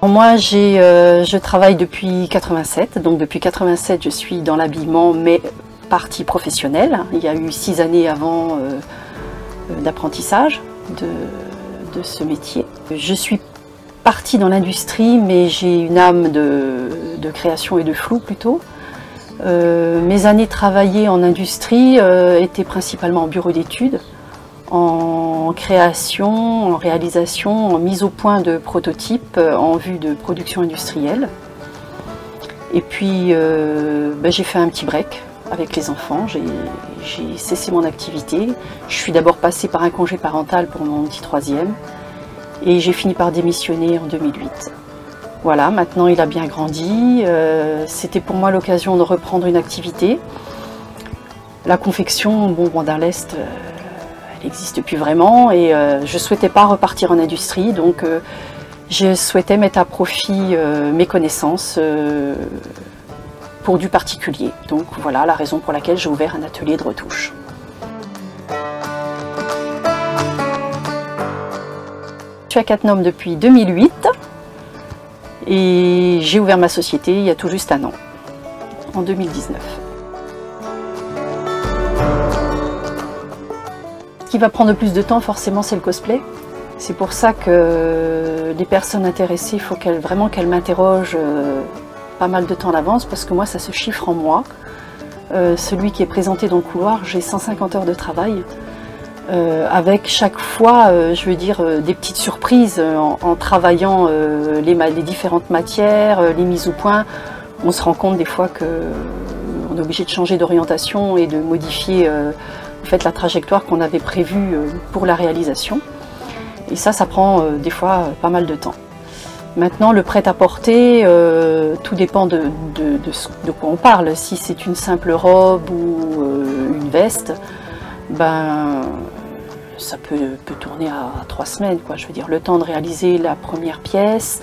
Moi, je travaille depuis 87, donc depuis 87, je suis dans l'habillement, mais partie professionnelle. Il y a eu 6 années avant d'apprentissage de ce métier. Je suis partie dans l'industrie, mais j'ai une âme de création et de flou plutôt. Mes années travaillées en industrie étaient principalement en bureau d'études, en création, en réalisation, en mise au point de prototypes en vue de production industrielle. Et puis j'ai fait un petit break avec les enfants, j'ai cessé mon activité. Je suis d'abord passée par un congé parental pour mon petit troisième et j'ai fini par démissionner en 2008. Voilà, maintenant il a bien grandi, c'était pour moi l'occasion de reprendre une activité. La confection, bon, Wanderlust, elle n'existe plus vraiment et je ne souhaitais pas repartir en industrie, donc je souhaitais mettre à profit mes connaissances pour du particulier. Donc voilà la raison pour laquelle j'ai ouvert un atelier de retouche. Je suis à Cattenom depuis 2008 et j'ai ouvert ma société il y a tout juste un an, en 2019. Ce qui va prendre le plus de temps, forcément, c'est le cosplay. C'est pour ça que les personnes intéressées, il faut vraiment qu'elles m'interrogent pas mal de temps à l'avance, parce que moi, ça se chiffre en mois. Celui qui est présenté dans le couloir, j'ai 150 heures de travail, avec chaque fois, je veux dire, des petites surprises en travaillant les différentes matières, les mises au point. On se rend compte des fois qu'on est obligé de changer d'orientation et de modifier en fait, la trajectoire qu'on avait prévue pour la réalisation. Et ça prend des fois pas mal de temps. Maintenant, le prêt-à-porter, tout dépend de quoi on parle. Si c'est une simple robe ou une veste, ben, ça peut tourner à 3 semaines, quoi. Je veux dire, le temps de réaliser la première pièce,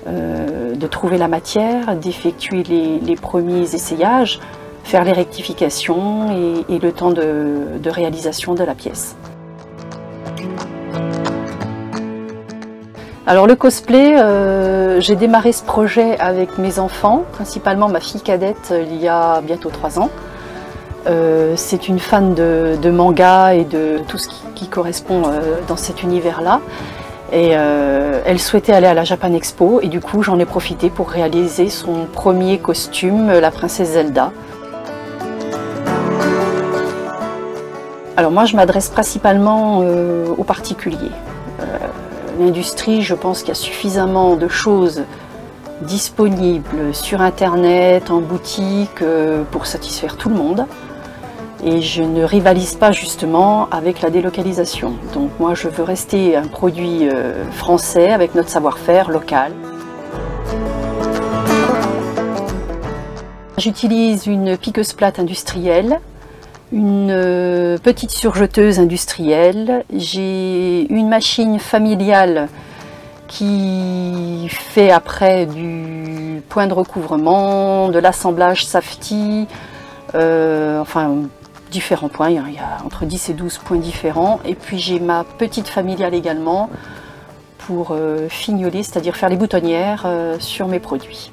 de trouver la matière, d'effectuer les premiers essayages, faire les rectifications et le temps de réalisation de la pièce. Alors le cosplay, j'ai démarré ce projet avec mes enfants, principalement ma fille cadette il y a bientôt 3 ans. C'est une fan de manga et de tout ce qui correspond dans cet univers-là. Et elle souhaitait aller à la Japan Expo et du coup j'en ai profité pour réaliser son premier costume, la princesse Zelda. Alors moi je m'adresse principalement aux particuliers. L'industrie, je pense qu'il y a suffisamment de choses disponibles sur internet, en boutique, pour satisfaire tout le monde. Et je ne rivalise pas justement avec la délocalisation. Donc moi je veux rester un produit français avec notre savoir-faire local. J'utilise une piqueuse plate industrielle, une petite surjeteuse industrielle, j'ai une machine familiale qui fait après du point de recouvrement, de l'assemblage safety, enfin différents points, il y a entre 10 et 12 points différents. Et puis j'ai ma petite familiale également pour fignoler, c'est-à-dire faire les boutonnières sur mes produits.